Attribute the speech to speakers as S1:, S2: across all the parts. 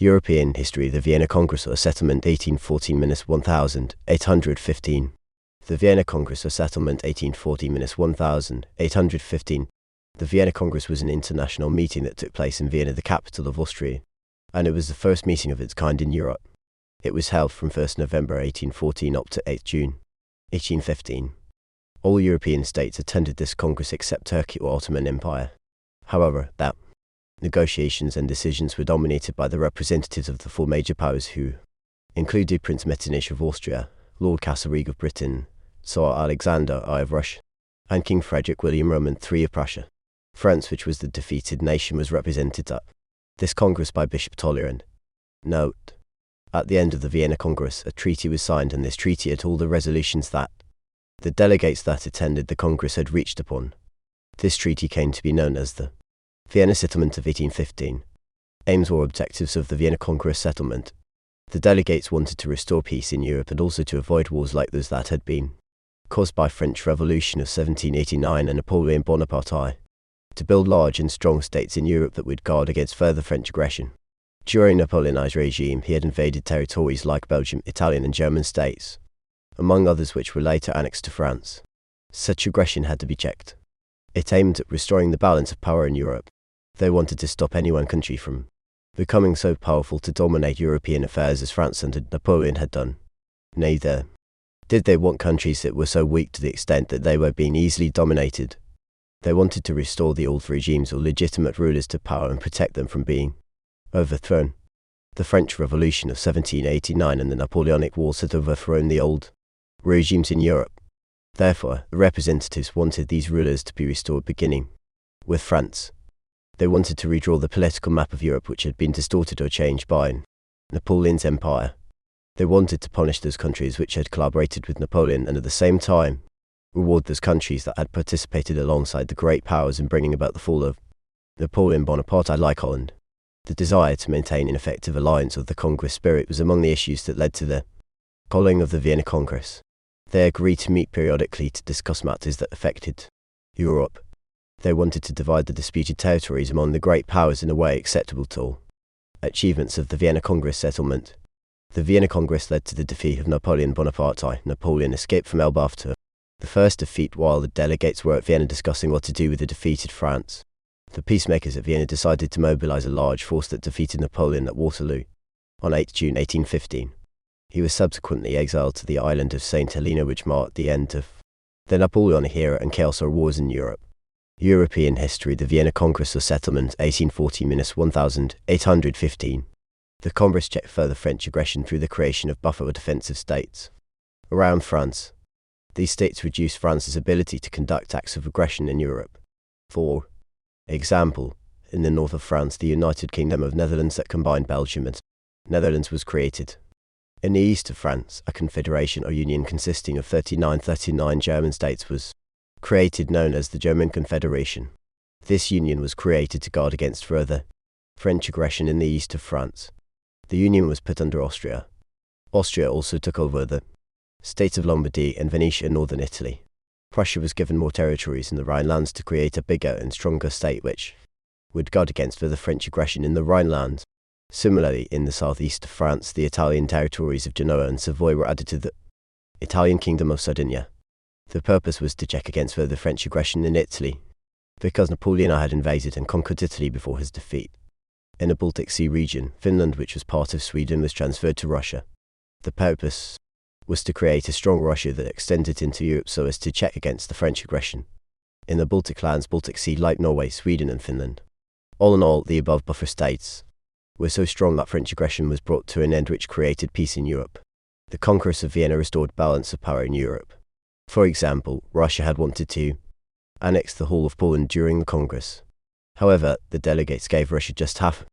S1: European history. The Vienna Congress or Settlement 1814–1815. The Vienna Congress or Settlement 1814–1815. The Vienna Congress was an international meeting that took place in Vienna, the capital of Austria, and it was the first meeting of its kind in Europe. It was held from 1st November 1814 up to 8th June 1815. All European states attended this Congress except Turkey or Ottoman Empire. However, that negotiations and decisions were dominated by the representatives of the four major powers who included Prince Metternich of Austria, Lord Castlereagh of Britain, Tsar Alexander I of Russia, and King Frederick William Roman III of Prussia. France, which was the defeated nation, was represented at this Congress by Bishop Tolerant. Note: at the end of the Vienna Congress, a treaty was signed, and this treaty had all the resolutions that the delegates that attended the Congress had reached upon. This treaty came to be known as the Vienna Settlement of 1815. Aims or objectives of the Vienna Congress settlement. The delegates wanted to restore peace in Europe and also to avoid wars like those that had been caused by French Revolution of 1789 and Napoleon Bonaparte. To build large and strong states in Europe that would guard against further French aggression. During Napoleon's regime, he had invaded territories like Belgium, Italian and German states, among others, which were later annexed to France. Such aggression had to be checked. It aimed at restoring the balance of power in Europe. They wanted to stop any one country from becoming so powerful to dominate European affairs as France under Napoleon had done. Neither did they want countries that were so weak to the extent that they were being easily dominated. They wanted to restore the old regimes or legitimate rulers to power and protect them from being overthrown. The French Revolution of 1789 and the Napoleonic Wars had overthrown the old regimes in Europe. Therefore, the representatives wanted these rulers to be restored, beginning with France. They wanted to redraw the political map of Europe, which had been distorted or changed by Napoleon's empire. They wanted to punish those countries which had collaborated with Napoleon and at the same time reward those countries that had participated alongside the great powers in bringing about the fall of Napoleon Bonaparte, like Holland. The desire to maintain an effective alliance of the Congress spirit was among the issues that led to the calling of the Vienna Congress. They agreed to meet periodically to discuss matters that affected Europe. They wanted to divide the disputed territories among the great powers in a way acceptable to all. Achievements of the Vienna Congress settlement. The Vienna Congress led to the defeat of Napoleon Bonaparte. Napoleon escaped from Elba after the first defeat while the delegates were at Vienna discussing what to do with the defeated France. The peacemakers at Vienna decided to mobilize a large force that defeated Napoleon at Waterloo on 8 June 1815. He was subsequently exiled to the island of St. Helena, which marked the end of the Napoleonic era and chaos or wars in Europe. European history. The Vienna Congress or Settlement 1840–1815. The Congress checked further French aggression through the creation of buffer or defensive states around France. These states reduced France's ability to conduct acts of aggression in Europe. For example, in the north of France, the United Kingdom of Netherlands that combined Belgium and Netherlands was created. In the east of France, a confederation or union consisting of 39 German states was created, known as the German Confederation. This union was created to guard against further French aggression in the east of France. The union was put under Austria. Austria also took over the states of Lombardy and Venetia in northern Italy. Prussia was given more territories in the Rhinelands to create a bigger and stronger state which would guard against further French aggression in the Rhineland. Similarly, in the southeast of France, the Italian territories of Genoa and Savoy were added to the Italian Kingdom of Sardinia. The purpose was to check against further French aggression in Italy, because Napoleon had invaded and conquered Italy before his defeat. In the Baltic Sea region, Finland, which was part of Sweden, was transferred to Russia. The purpose was to create a strong Russia that extended into Europe so as to check against the French aggression in the Baltic lands, Baltic Sea, like Norway, Sweden and Finland. All in all, the above buffer states were so strong that French aggression was brought to an end, which created peace in Europe. The Congress of Vienna restored balance of power in Europe. For example, Russia had wanted to annex the whole of Poland during the Congress. However, the delegates gave Russia just half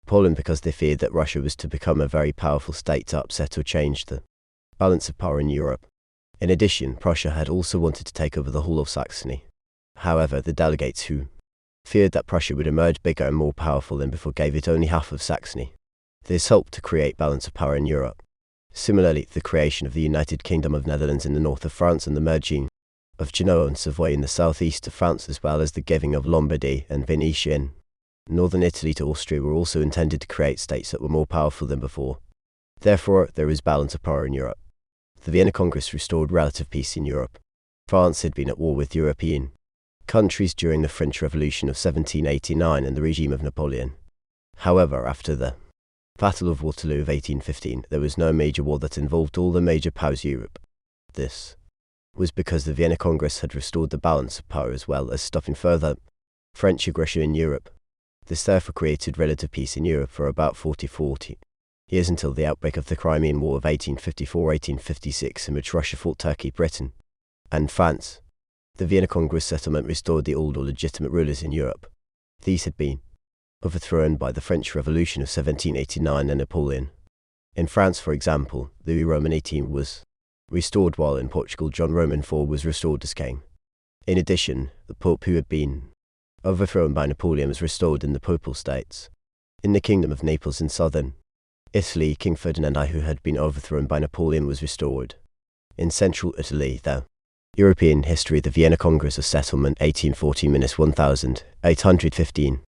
S1: Poland because they feared that Russia was to become a very powerful state to upset or change the balance of power in Europe. In addition, Prussia had also wanted to take over the whole of Saxony. However, the delegates who feared that Prussia would emerge bigger and more powerful than before gave it only half of Saxony. This helped to create balance of power in Europe. Similarly, the creation of the United Kingdom of Netherlands in the north of France and the merging of Genoa and Savoy in the southeast of France, as well as the giving of Lombardy and Venetia in Northern Italy to Austria were also intended to create states that were more powerful than before. Therefore, there was balance of power in Europe. The Vienna Congress restored relative peace in Europe. France had been at war with European countries during the French Revolution of 1789 and the regime of Napoleon. However, after the Battle of Waterloo of 1815, there was no major war that involved all the major powers of Europe. This was because the Vienna Congress had restored the balance of power as well as stopping further French aggression in Europe. This therefore created relative peace in Europe for about 40 years until the outbreak of the Crimean War of 1854-1856, in which Russia fought Turkey, Britain, and France. The Vienna Congress settlement restored the old or legitimate rulers in Europe. These had been overthrown by the French Revolution of 1789 and Napoleon. In France, for example, Louis Roman XVIII was restored, while in Portugal John Roman IV was restored as king. In addition, the Pope, who had been overthrown by Napoleon, was restored in the Papal States. In the Kingdom of Naples in southern Italy, King Ferdinand I, who had been overthrown by Napoleon, was restored. In central Italy, the European history, the Vienna Congress of Settlement 1840-1815.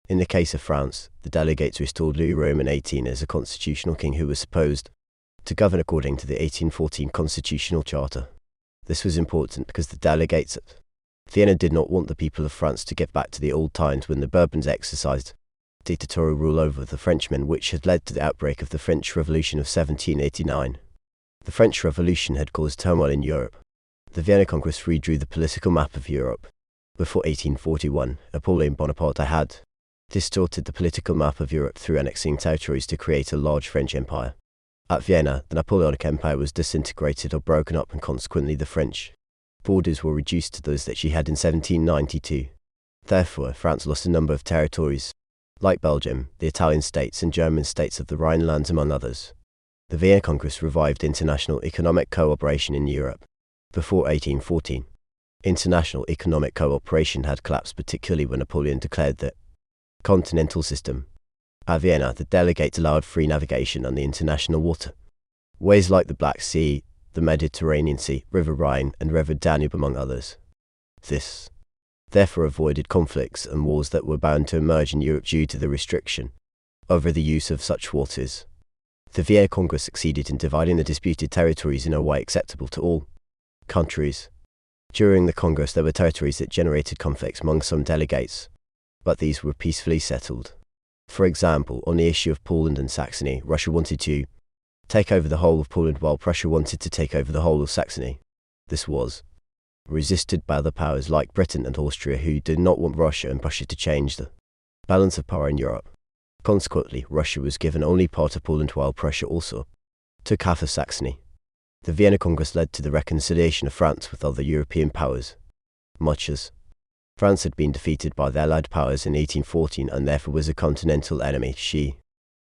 S1: In the case of France, the delegates restored Louis Roman XVIII as a constitutional king who was supposed to govern according to the 1814 constitutional charter. This was important because the delegates at Vienna did not want the people of France to get back to the old times when the Bourbons exercised dictatorial rule over the Frenchmen, which had led to the outbreak of the French Revolution of 1789. The French Revolution had caused turmoil in Europe. The Vienna Congress redrew the political map of Europe. Before 1841, Napoleon Bonaparte had distorted the political map of Europe through annexing territories to create a large French empire. At Vienna, the Napoleonic Empire was disintegrated or broken up, and consequently the French borders were reduced to those that she had in 1792. Therefore, France lost a number of territories, like Belgium, the Italian states and German states of the Rhinelands, among others. The Vienna Congress revived international economic cooperation in Europe. Before 1814, international economic cooperation had collapsed, particularly when Napoleon declared the continental system. At Vienna, the delegates allowed free navigation on the international water ways like the Black Sea, the Mediterranean Sea, River Rhine, and River Danube, among others. This therefore avoided conflicts and wars that were bound to emerge in Europe due to the restriction over the use of such waters. The Vienna Congress succeeded in dividing the disputed territories in a way acceptable to all countries. During the Congress, there were territories that generated conflicts among some delegates, but these were peacefully settled. For example, on the issue of Poland and Saxony, Russia wanted to take over the whole of Poland while Prussia wanted to take over the whole of Saxony. This was resisted by other powers like Britain and Austria, who did not want Russia and Prussia to change the balance of power in Europe. Consequently, Russia was given only part of Poland while Prussia also took half of Saxony. The Vienna Congress led to the reconciliation of France with other European powers. Much as France had been defeated by the Allied powers in 1814 and therefore was a continental enemy, she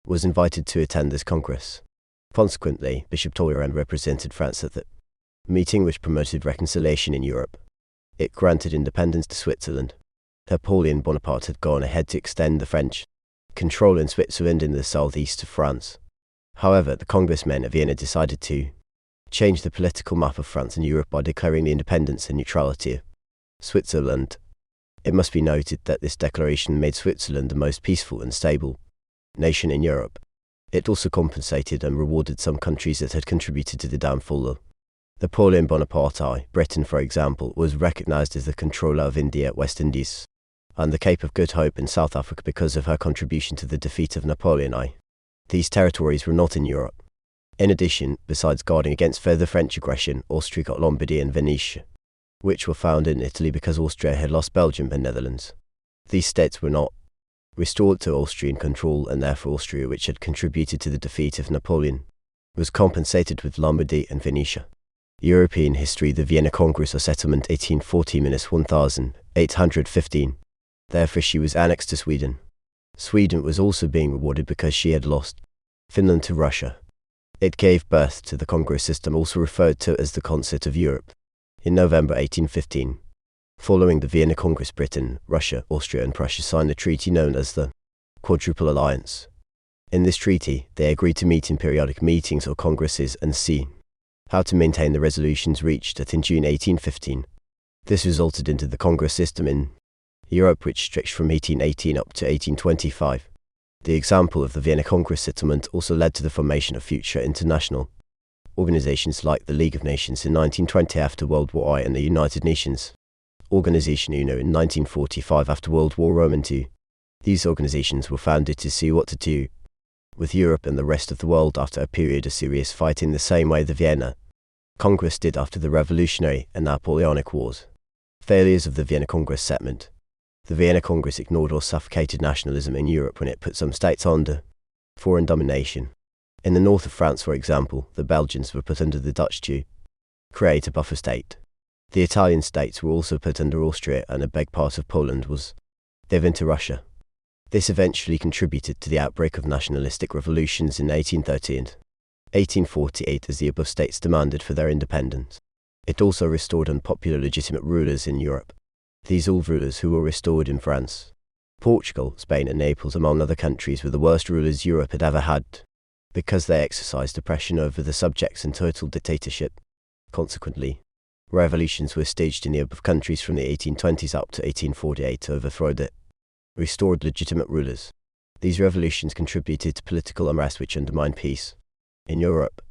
S1: was invited to attend this Congress. Consequently, Bishop Talleyrand represented France at the meeting, which promoted reconciliation in Europe. It granted independence to Switzerland. Napoleon Bonaparte had gone ahead to extend the French control in Switzerland in the southeast of France. However, the congressmen at Vienna decided to change the political map of France and Europe by declaring the independence and neutrality of Switzerland. It must be noted that this declaration made Switzerland the most peaceful and stable nation in Europe. It also compensated and rewarded some countries that had contributed to the downfall of Napoleon Bonaparte. Britain, for example, was recognized as the controller of India, West Indies, and the Cape of Good Hope in South Africa because of her contribution to the defeat of Napoleon I. These territories were not in Europe. In addition, besides guarding against further French aggression, Austria got Lombardy and Venetia, which were found in Italy because Austria had lost Belgium and Netherlands. These states were not restored to Austrian control, and therefore Austria, which had contributed to the defeat of Napoleon, was compensated with Lombardy and Venetia. European history, the Vienna Congress of Settlement 1840-1815. Therefore she was annexed to Sweden. Sweden was also being rewarded because she had lost Finland to Russia. It gave birth to the Congress system, also referred to as the Concert of Europe. In November 1815, following the Vienna Congress, Britain, Russia, Austria and Prussia signed a treaty known as the Quadruple Alliance. In this treaty, they agreed to meet in periodic meetings or congresses and see how to maintain the resolutions reached in June 1815. This resulted into the Congress system in Europe, which stretched from 1818 up to 1825. The example of the Vienna Congress settlement also led to the formation of future international organizations like the League of Nations in 1920 after World War I and the United Nations Organization UNO in 1945 after World War II. These organizations were founded to see what to do with Europe and the rest of the world after a period of serious fighting, the same way the Vienna Congress did after the Revolutionary and Napoleonic Wars. Failures of the Vienna Congress settlement. The Vienna Congress ignored or suffocated nationalism in Europe when it put some states under foreign domination. In the north of France, for example, the Belgians were put under the Dutch to create a buffer state. The Italian states were also put under Austria, and a big part of Poland was given to Russia. This eventually contributed to the outbreak of nationalistic revolutions in 1830 and 1848 as the above states demanded for their independence. It also restored unpopular legitimate rulers in Europe. These old rulers who were restored in France, Portugal, Spain and Naples, among other countries, were the worst rulers Europe had ever had, because they exercised oppression over the subjects and total dictatorship. Consequently, revolutions were staged in the above countries from the 1820s up to 1848 to overthrow the restored legitimate rulers. These revolutions contributed to political unrest which undermined peace in Europe.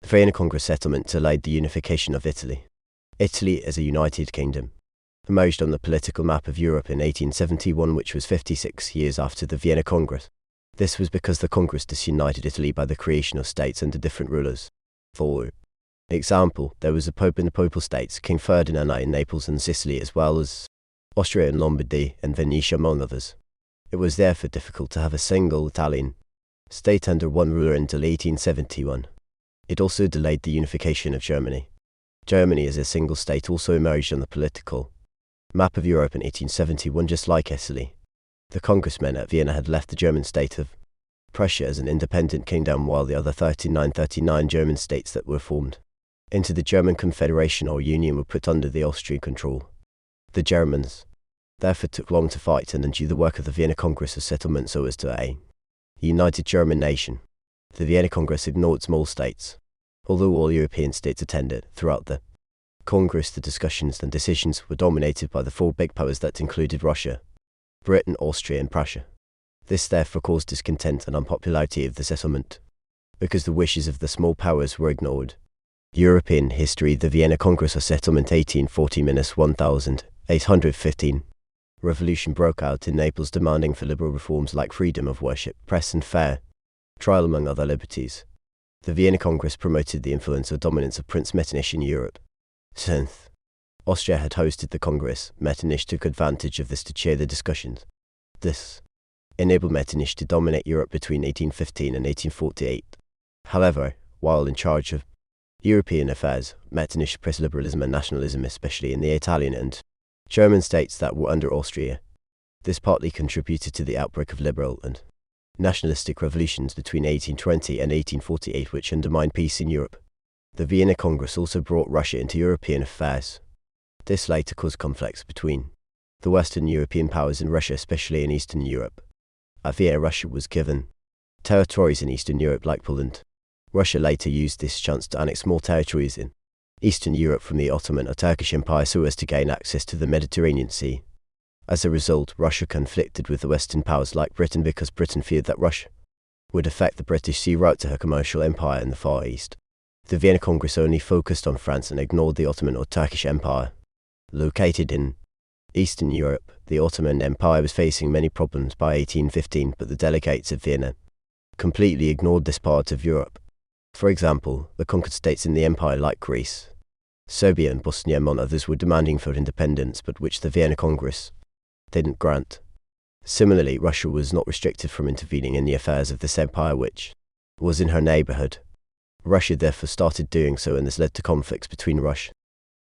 S1: The Vienna Congress settlement delayed the unification of Italy. Italy, as a united kingdom, emerged on the political map of Europe in 1871, which was 56 years after the Vienna Congress. This was because the Congress disunited Italy by the creation of states under different rulers. For example, there was a pope in the Papal States, King Ferdinand I in Naples and Sicily, as well as Austria and Lombardy and Venetia, among others. It was therefore difficult to have a single Italian state under one ruler until 1871. It also delayed the unification of Germany. Germany as a single state also emerged on the political map of Europe in 1871, just like Italy. The congressmen at Vienna had left the German state of Prussia as an independent kingdom, while the other 39 German states that were formed into the German Confederation or Union were put under the Austrian control. The Germans therefore took long to fight and undo the work of the Vienna Congress of settlement so as to a united German nation. The Vienna Congress ignored small states. Although all European states attended, throughout the Congress the discussions and decisions were dominated by the four big powers that included Russia, Britain, Austria and Prussia. This therefore caused discontent and unpopularity of the settlement, because the wishes of the small powers were ignored. European history. The Vienna Congress of Settlement 1840–1815. Revolution broke out in Naples, demanding for liberal reforms like freedom of worship, press and fair trial, among other liberties. The Vienna Congress promoted the influence or dominance of Prince Metternich in Europe. Since Austria had hosted the Congress, Metternich took advantage of this to chair the discussions. This enabled Metternich to dominate Europe between 1815 and 1848. However, while in charge of European affairs, Metternich suppressed liberalism and nationalism, especially in the Italian and German states that were under Austria. This partly contributed to the outbreak of liberal and nationalistic revolutions between 1820 and 1848, which undermined peace in Europe. The Vienna Congress also brought Russia into European affairs. This later caused conflicts between the Western European powers and Russia, especially in Eastern Europe. At Vienna, Russia was given territories in Eastern Europe like Poland. Russia later used this chance to annex more territories in Eastern Europe from the Ottoman or Turkish Empire so as to gain access to the Mediterranean Sea. As a result, Russia conflicted with the Western powers like Britain because Britain feared that Russia would affect the British sea route to her commercial empire in the Far East. The Vienna Congress only focused on France and ignored the Ottoman or Turkish Empire. Located in Eastern Europe, the Ottoman Empire was facing many problems by 1815, but the delegates of Vienna completely ignored this part of Europe. For example, the conquered states in the empire like Greece, Serbia and Bosnia, among others, were demanding for independence, but which the Vienna Congress didn't grant. Similarly, Russia was not restricted from intervening in the affairs of this empire, which was in her neighborhood. Russia therefore started doing so, and this led to conflicts between Russia